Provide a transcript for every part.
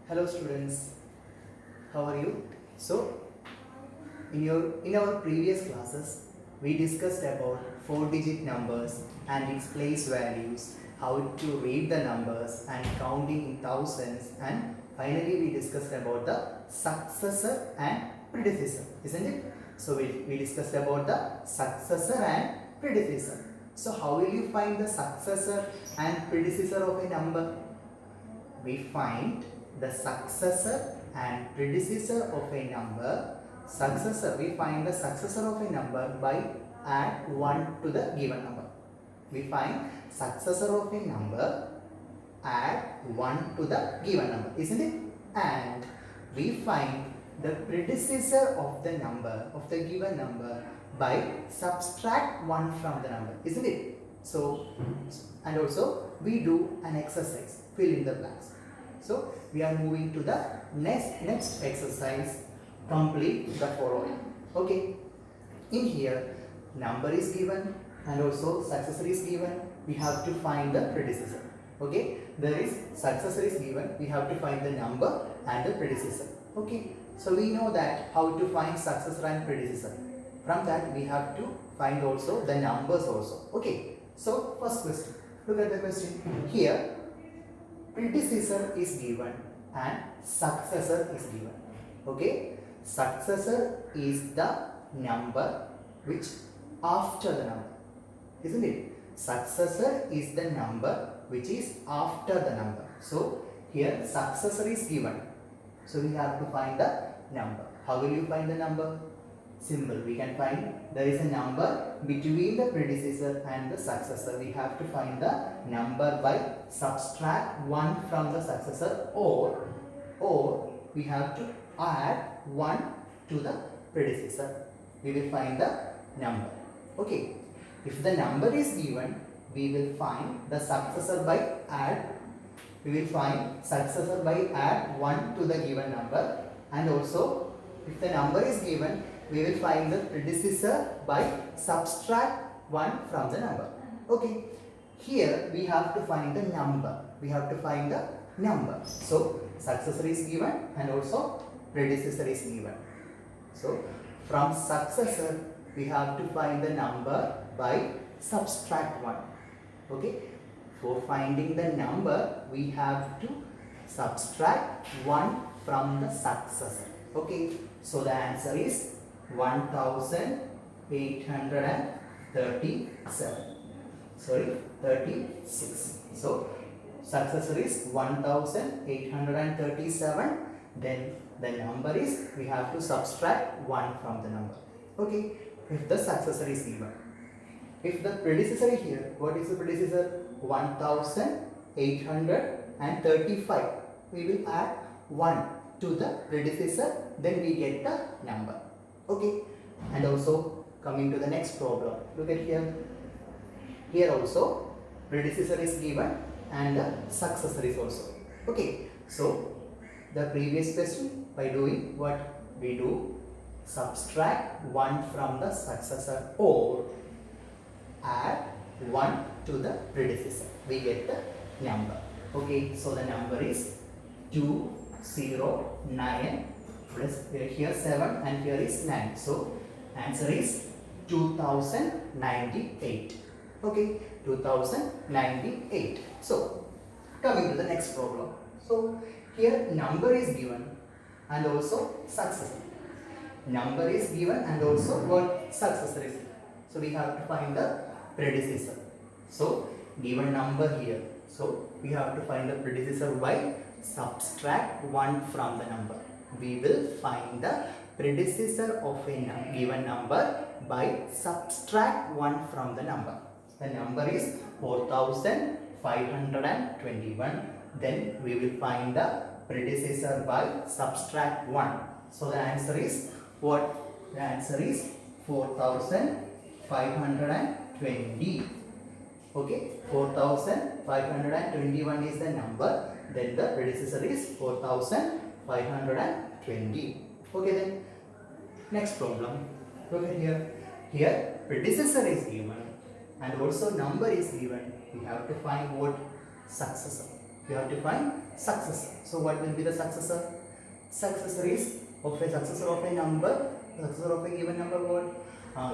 Hello students, how are you? So in our previous classes we discussed about 4-digit numbers and its place values, how to read the numbers and counting in thousands, and finally we discussed about the successor and predecessor, isn't it? So we discussed about the successor and predecessor. So how will you find the successor and predecessor of a number? We find the successor and predecessor of a number. We find the successor of a number by add 1 to the given number. We find successor of a number, add 1 to the given number, isn't it? And we find the predecessor of the number, of the given number, by subtract 1 from the number, isn't it? So, and also we do an exercise, fill in the blanks. So we are moving to the next exercise, complete the following. Okay, in here number is given and also successor is given. We have to find the predecessor. Okay, there is successor is given, we have to find the number and the predecessor. Okay, so we know that how to find successor and predecessor. From that we have to find also the numbers also. Okay, so first question, look at the question here. Predecessor is given and successor is given. Okay, successor is the number which after the number, isn't it? Successor is the number which is after the number. So here successor is given, so we have to find the number. How will you find the number? Simple, we can find there is a number between the predecessor and the successor. We have to find the number by subtract 1 from the successor, or we have to add 1 to the predecessor. We will find the number. Okay, if the number is given, we will find the successor by add. We will find successor by add 1 to the given number, and also if the number is given, we will find the predecessor by subtract 1 from the number. Okay, here we have to find the number. We have to find the number. So successor is given and also predecessor is given. So from successor we have to find the number by subtract 1. Okay, for finding the number we have to subtract 1 from the successor. Okay, so the answer is 1837. Sorry, 36. So successor is 1837. Then the number is, we have to subtract 1 from the number. Okay, if the successor is given. If the predecessor is here, what is the predecessor? 1835. We will add 1 to the predecessor, then we get the number. Okay, and also coming to the next problem, look at here. Here also predecessor is given and the successor is also. Okay, so the previous question, by doing what we do, subtract 1 from the successor or add 1 to the predecessor, we get the number. Okay, so the number is 209 plus here 7 and here is 9. So answer is 2098. Okay, 2098. So coming to the next problem. So here number is given and also successor. Number is given and also what successor is given. So we have to find the predecessor. So given number here. So we have to find the predecessor by subtract 1 from the number. We will find the predecessor of a given number by subtract 1 from the number. The number is 4521. Then we will find the predecessor by subtract 1. So the answer is what? The answer is 4520. Okay, 4521 is the number. Then the predecessor is 4520. Okay, then next problem. Look at here. Here predecessor is given and also number is given. We have to find what? Successor. We have to find successor. So what will be the successor? Successor is of a successor of a number, successor of a given number what?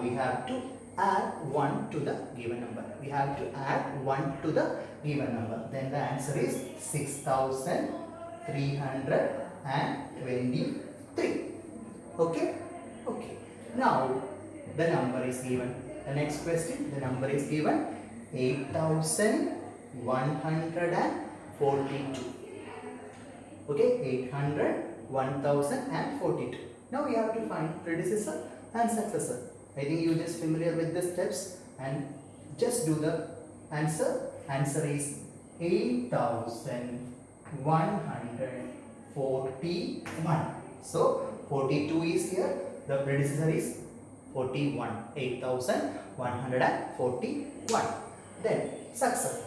We have to add 1 to the given number. We have to add 1 to the given number. Then the answer is 6323. Okay? Okay. Now the number is given. The next question, the number is given 8142. Okay, 800, 1042. Now we have to find predecessor and successor. I think you just familiar with the steps and just do the answer. Answer is 8141. So 42 is here. The predecessor is 41. 8141. Then successor.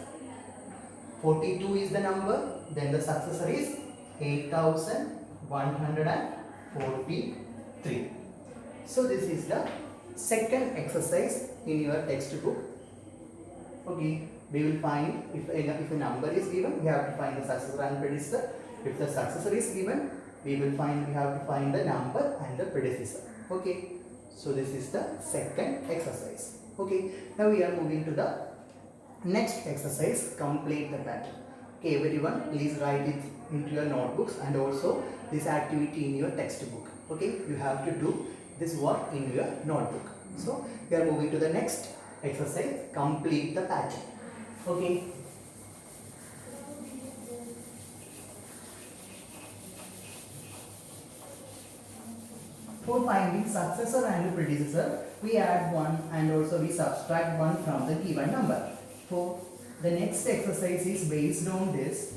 42 is the number. Then the successor is 8143. So this is the second exercise in your textbook. Okay, we will find if a number is given, we have to find the successor and predecessor. If the successor is given, we have to find the number and the predecessor. Okay, so this is the second exercise. Okay, now we are moving to the next exercise, complete the pattern. Okay, everyone, please write it into your notebooks and also this activity in your textbook. Okay, you have to do this work in your notebook. So we are moving to the next exercise, complete the pattern. Okay. For finding successor and predecessor, we add 1 and also we subtract 1 from the given number. So the next exercise is based on this,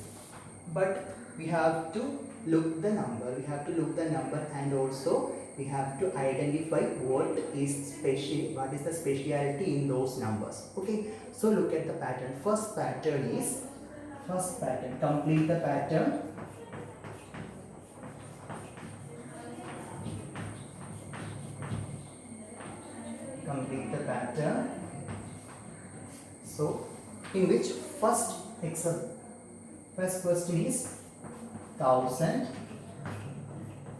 but we have to look the number. We have to look the number and also we have to identify what is the speciality in those numbers. Okay, so look at the pattern. First pattern, complete the pattern. Complete the pattern. So in which first question is 1000,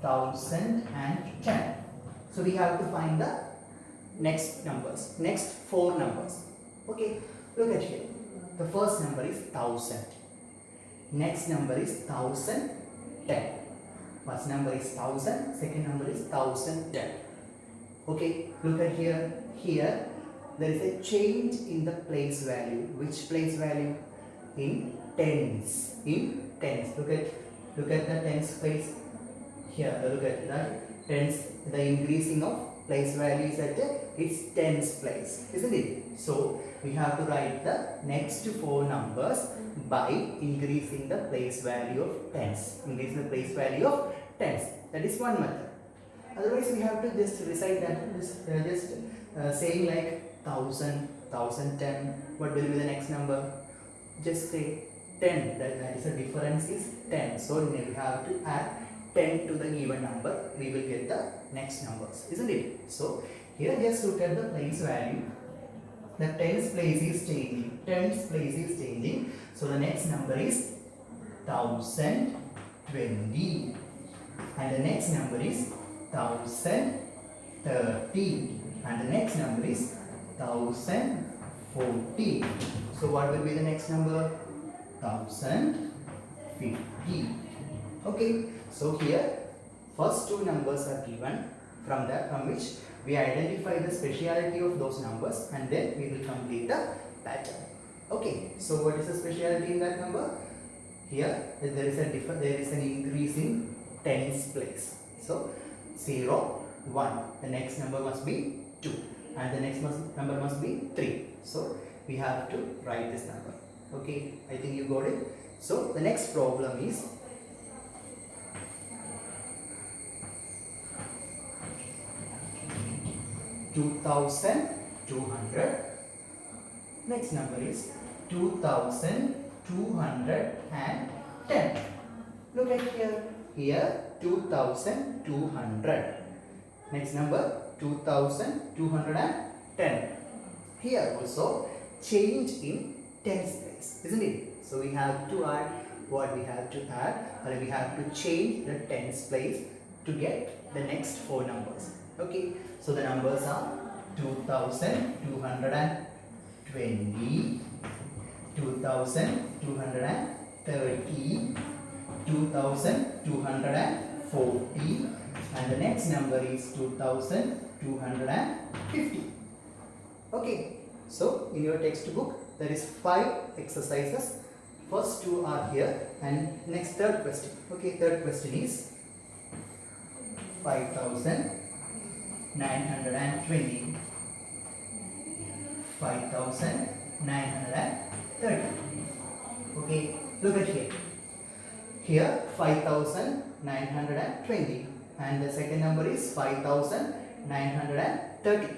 1010. So we have to find the next numbers, next 4 numbers. Okay, look at here. The first number is 1000. Next number is 1010. First number is 1000. Second number is 1010. Okay, look at here. Here there is a change in the place value. Which place value? In tens. In tens. Look at the tens place. Here, look at the tens. The increasing of place value is at its tens place, isn't it? So we have to write the next 4 numbers by increasing the place value of tens. Increasing the place value of tens. That is one method. Otherwise, we have to just recite that. Saying like 1000, 1010. What will be the next number? Just say 10. That is the difference is 10. So we have to add 10 to the given number. We will get the next numbers, isn't it? So here just look at the place value. The tens place is changing. Tens place is changing. So the next number is 1020. And the next number is 1030. And the next number is 1040. So what will be the next number? 1050. Okay. So here first 2 numbers are given. From which we identify the speciality of those numbers and then we will complete the pattern. Okay. So what is the speciality in that number? Here there is an increase in tens place. So 0, 1. The next number must be 2 and the next number must be 3. So we have to write this number. Okay, I think you got it. So the next problem is 2200. Next number is 2210. Look at here. Here 2200. Next number 2210. Here also change in tens place, isn't it? So we have to add what we have to add, or we have to change the tens place to get the next four numbers. Okay, so the numbers are 2220, 2230, 2240, and the next number is 2250. Okay, so in your textbook there is 5 exercises. First 2 are here, and next third question. Okay, third question is 5920, 5930. Okay, look at here. Here 5920, and the second number is 5930.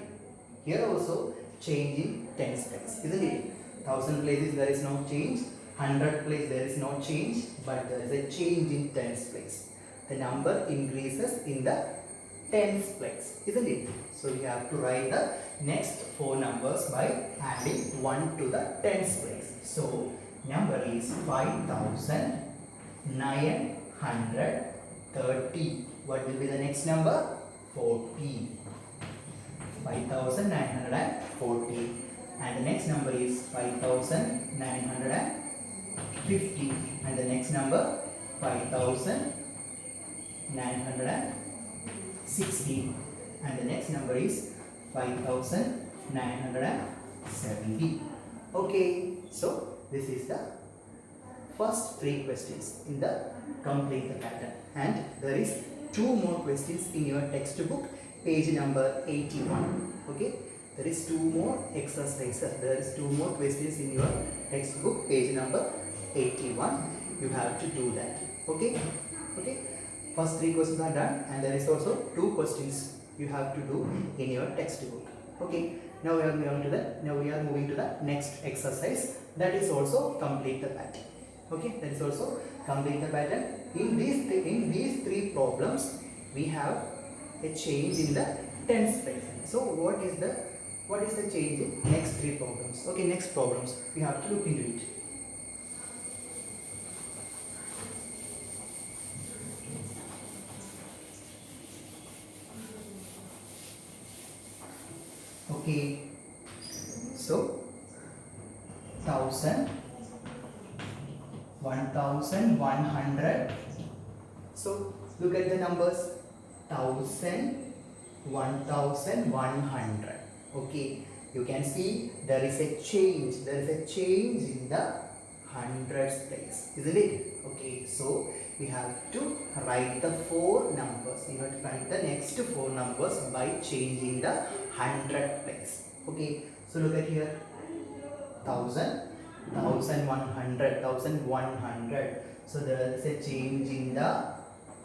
Here also change in tens place, isn't it? 1000 places there is no change, 100 place there is no change, but there is a change in tens place. The number increases in the tens place, isn't it? So you have to write the next four numbers by adding 1 to the tens place. So number is 5930. What will be the next number? 40. 5940. And the next number is 5950. And the next number 5960. And the next number is 5970. Okay, so this is the first 3 questions in the complete the pattern, and there is 2 more questions in your textbook, page number 81. Okay, there is 2 more exercises, there is 2 more questions in your textbook, page number 81. You have to do that. Okay, okay, first 3 questions are done, and there is also 2 questions you have to do in your textbook. Okay, now we are moving to the next exercise, that is also complete the pattern. Okay, that is also complete the pattern. In these 3 problems we have a change in the tens place. So what is the change in next 3 problems? Okay, next problems we have to look into it. Okay, so 1000, 1100. So look at the numbers, 1000, 1100. Okay, you can see there is a change in the hundreds place, isn't it? Okay, so we have to write the 4 numbers. You have to write the next 4 numbers by changing the 100 place. Okay, so look at here, 1000, 1100, 1100. So there is a change in the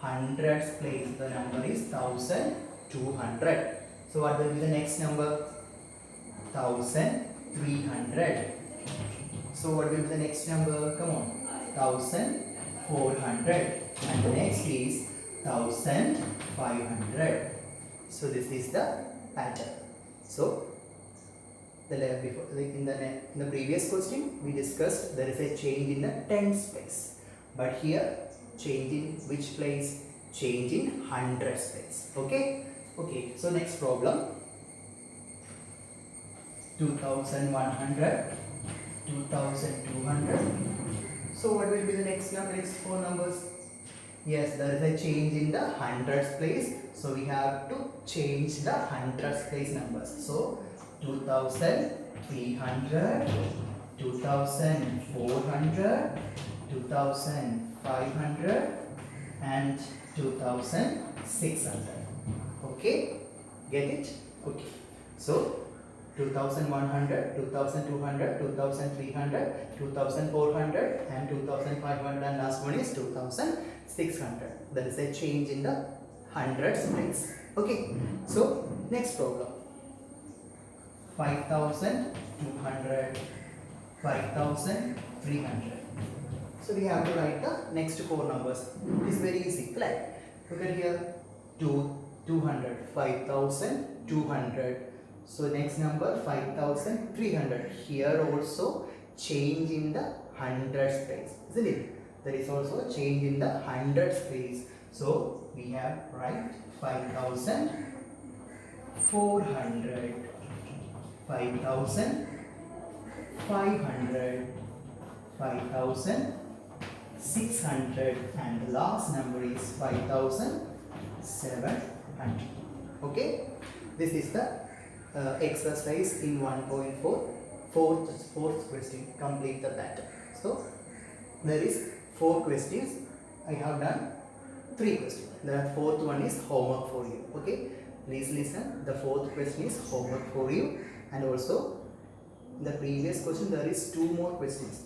hundreds place. The number is 1200. So what will be the next number? 1300. So what will be the next number? Come on, 1400. And the next is 1500. So this is the pattern. So in the previous question we discussed there is a change in the tens place, but here change in which place? Change in hundreds place. Okay, okay, so next problem, 2100, 2200. So what will be the next 4 numbers? Yes, there is a change in the hundreds place, so we have to change the hundreds place numbers. So 2300, 2400, 2500, and 2600. Okay, get it? Okay, so 2100, 2200, 2300, 2400, and 2500, and last one is 2600. There is a change in the hundreds place. Okay, so next problem, 5200, 5300. So we have to write the next 4 numbers. It is very easy. Look at here, 200, 5200. So next number 5300. Here also change in the hundreds place, isn't it? there is also a change in the hundreds place. So we have write 5,400, 5,500, 5,600, and the last number is 5,700. Okay, this is the exercise in 1.4, fourth question. Complete the pattern. So there is 4 questions. I have done 3 questions. The fourth one is homework for you. Okay, please listen. The fourth question is homework for you, and also the previous question there is 2 more questions.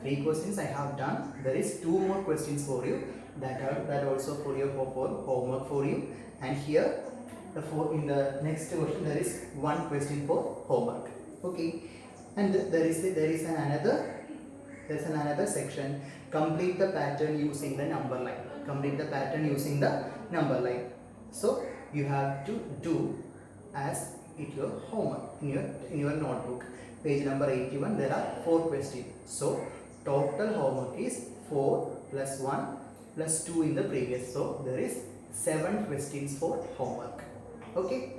3 questions I have done. There is 2 more questions for you. That also for your homework for you. And here in the next question there is 1 question for homework. Okay, and there is another section. Complete the pattern using the number line. Complete the pattern using the number line. So you have to do as it your homework in your notebook. Page number 81. There are 4 questions. So total homework is 4 plus 1 plus 2 in the previous. So there is 7 questions for homework. Okay,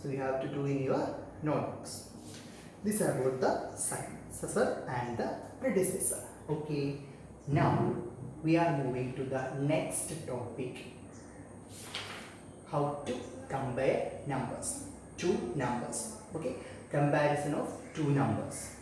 so you have to do in your notebooks. This is about the successor and the predecessor. Okay, now we are moving to the next topic. How to compare numbers, 2 numbers. Okay, comparison of 2 numbers.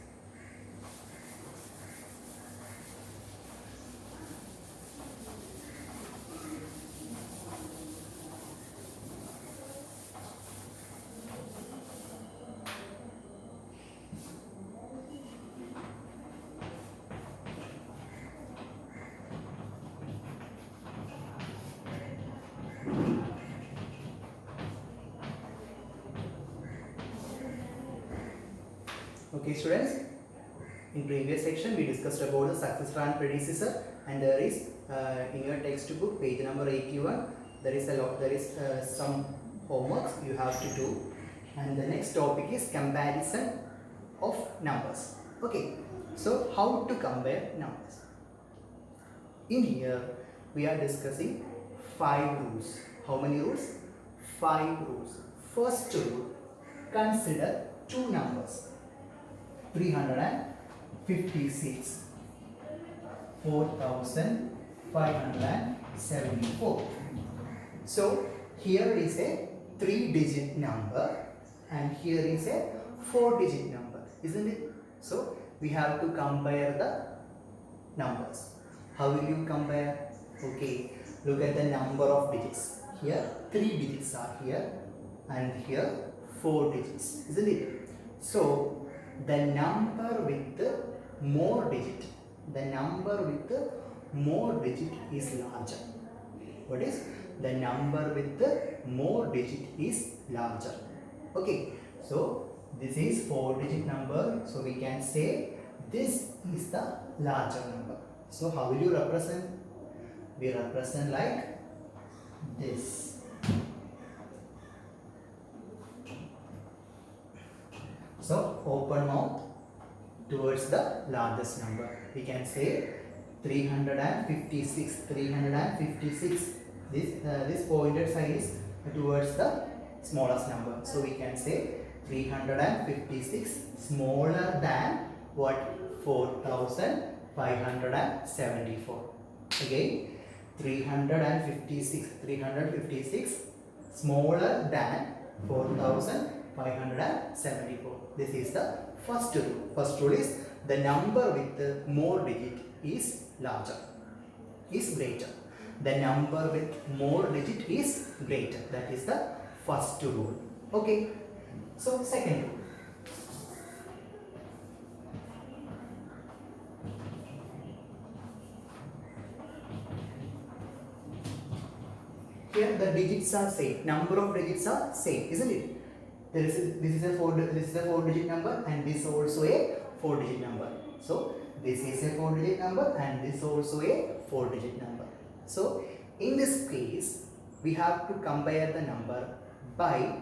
Okay students, in previous section we discussed about the successor and predecessor, and there is in your textbook page number 81 there is some homeworks you have to do, and the next topic is comparison of numbers. Okay, so how to compare numbers? In here we are discussing 5 rules. How many rules? 5 rules. First rule, consider 2 numbers. 356, 4,574. So here is a 3-digit number and here is a 4-digit number, isn't it? So we have to compare the numbers. How will you compare? Okay, look at the number of digits. Here 3 digits are here and here 4 digits, isn't it? So the number with more digit, is larger. What is the number with more digit is larger? Okay, so this is 4-digit number, so we can say this is the larger number. So how will you represent? We represent like this. So open mouth towards the largest number. We can say 356. 356. This pointed sign is towards the smallest number. So we can say 356 smaller than what? 4,574. Again 356 smaller than 4,574. This is the first rule. First rule is the number with the more digit is larger, is greater. The number with more digit is greater. That is the first rule. Okay. So second rule. Here the digits are same. Number of digits are same, isn't it? This is a 4-digit number and this also a 4-digit number. So this is a 4-digit number and this also a 4-digit number. So in this case we have to compare the number by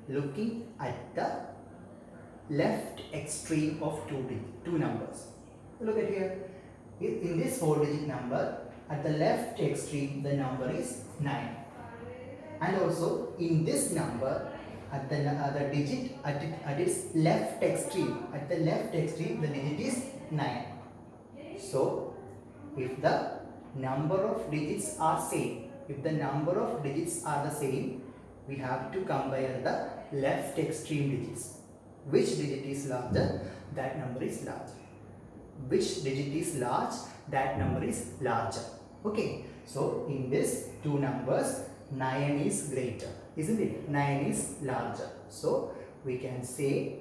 looking at the left extreme of two numbers. Look at here. In this 4-digit number, at the left extreme the number is 9. And also in this number, at the digit at its left extreme, the digit is 9. So if the number of digits are same, we have to compare the left extreme digits. Which digit is larger, that number is larger. Which digit is large, that number is larger. Okay, so in this two numbers, 9 is greater, isn't it? 9 is larger. So we can say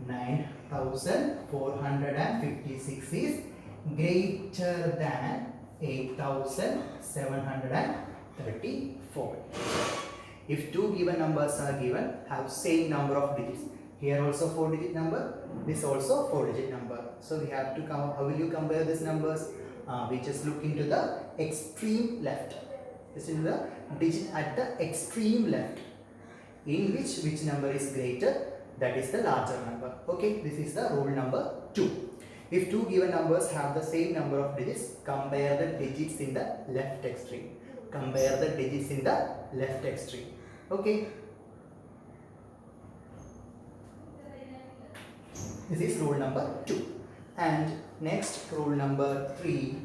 9456 is greater than 8734. If two given numbers are given, have same number of digits. Here also 4-digit number, this also 4-digit number. So we have to come. How will you compare these numbers? We just look into the extreme left. This is the digit at the extreme left. In which number is greater, that is the larger number. Okay, this is the rule number 2. If two given numbers have the same number of digits, compare the digits in the left extreme. Okay. This is rule number 2. And next, rule number 3.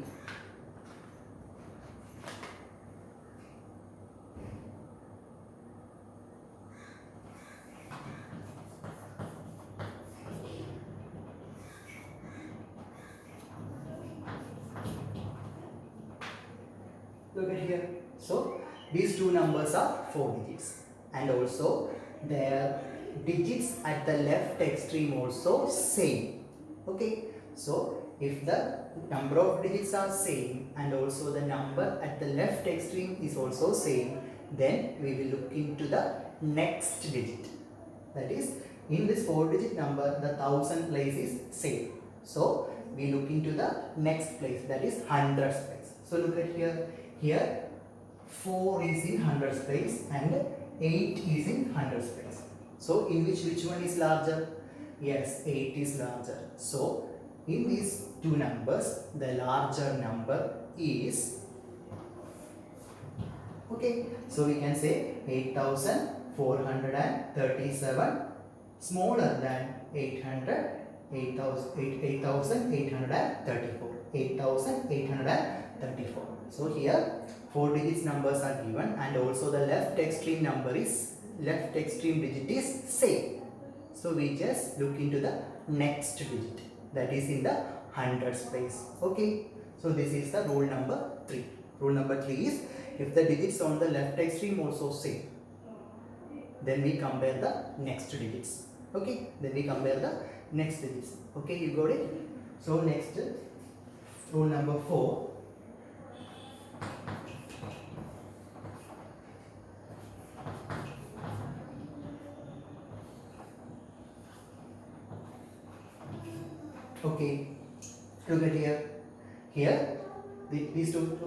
Look at here. So these two numbers are 4 digits, and also their digits at the left extreme also same. Okay, so if the number of digits are same and also the number at the left extreme is also same, then we will look into the next digit. That is, in this 4-digit number, the 1000 place is same. So we look into the next place, that is hundreds place. So look at here. Here 4 is in hundreds place and 8 is in hundreds place. So in which one is larger? Yes, 8 is larger. So in these two numbers, the larger number is, okay, so we can say 8437 smaller than 8834. So here 4 digits numbers are given, and also the left extreme digit is same. So we just look into the next digit, that is in the hundreds place. Okay, so this is the rule number 3. Rule number 3 is, if the digits on the left extreme also same, then we compare the next digits. Okay, Okay, you got it? So next, rule number 4. Okay, look at here. Here, these two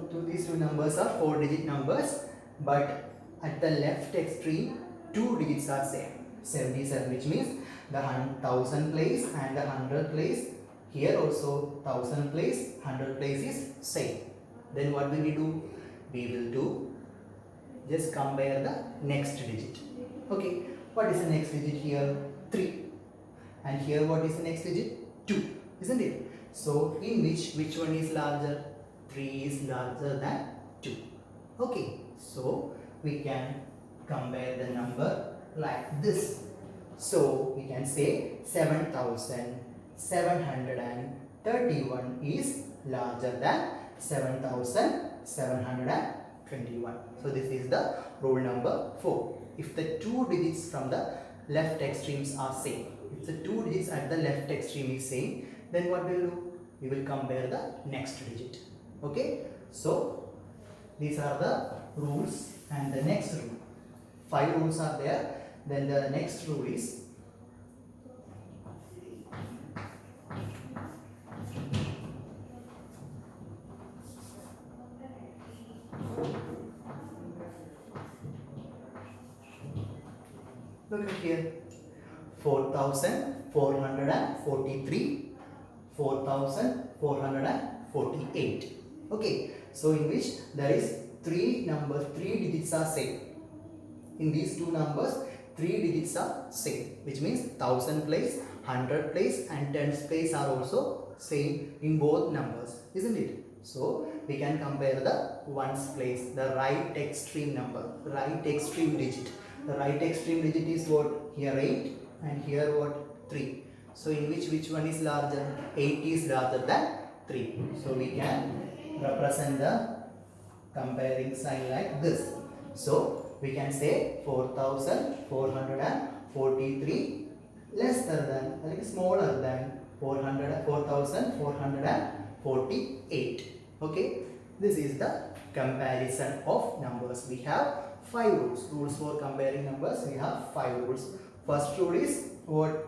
numbers are 4-digit numbers, but at the left extreme, 2 digits are same. 77, which means the 1000 place and the 100 place. Here also 1000 place, 100 place is same. Then what will we do? We will do just compare the next digit. Okay, what is the next digit here? 3. And here what is the next digit? 2, isn't it? So in which one is larger? 3 is larger than 2. Okay, so we can compare the number like this. So we can say 7731 is larger than 7721. So this is the rule number 4. If the two digits from the left extremes are same, if the two digits at the left extreme is same, then what we will do? We will compare the next digit. Okay, so these are the rules, and the next rule. 5 rules are there. Then the next rule is, look at here, 4443, 4444, 48. Okay, so in which there is three numbers, three digits are same. In these two numbers, three digits are same, which means 1000 place, 100 place and tens place are also same in both numbers, isn't it? So we can compare the ones place, the right extreme number, right extreme digit. The right extreme digit is what? Here 8 and here what? 3. So in which one is larger? 8 is larger than 3. So we can represent the comparing sign like this. So we can say 4443 lesser than, like smaller than 4448. Okay, this is the comparison of numbers. We have 5 rules for comparing numbers. We have 5 rules. First rule is what?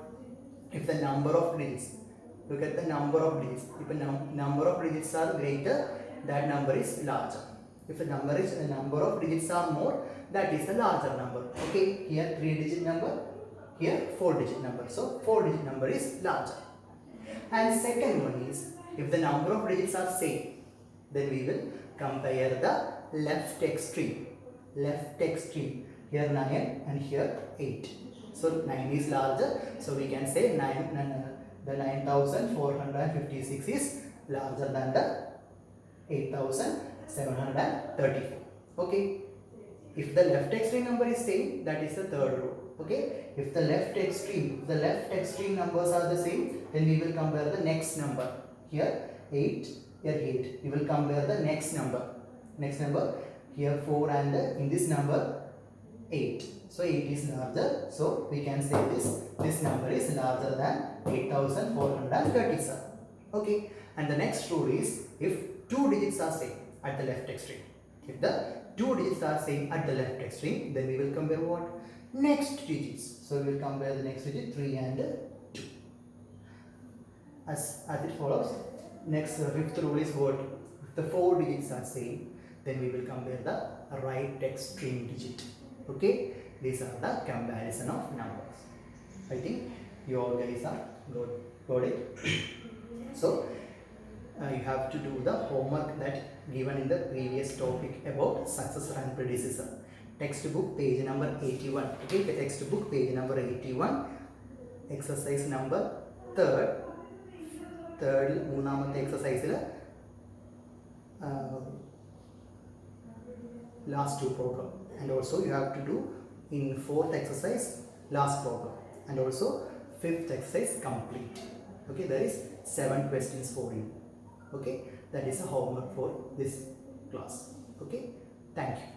If the number of digits, look at the number of digits. If the number of digits are greater, that number is larger. If the number of digits are more, that is the larger number. Okay, here 3-digit number, here 4-digit number. So 4-digit number is larger. And second one is, if the number of digits are same, then we will compare the left extreme. Left extreme. Here 9 and here 8. So 9 is larger. So we can say the 9456 is larger than the 8734. Okay. If the left extreme number is same, that is the third rule. Okay. If the left extreme numbers are the same, then we will compare the next number. Here 8, here 8. We will compare the next number. Here 4 and in this number 8. So 8 is larger. So we can say this number is larger than 8437. Okay. And the next rule is, if 2 digits are same at the left extreme. If the 2 digits are same at the left extreme, then we will compare what? Next digits. So we will compare the next digit 3 and 2. As it follows. Next, fifth rule is what? If the 4 digits are same, then we will compare the right extreme digit. Okay, these are the comparison of numbers. I think you all guys are got it. So you have to do the homework that given in the previous topic about successor and predecessor. Textbook page number 81. Okay, the textbook page number 81. Exercise number third മൂന്നാമത്തെ exercise last 2 problem, and also you have to do in 4th exercise last problem, and also 5th exercise complete. Okay, there is 7 questions for you. Okay, that is a homework for this class. Okay, thank you.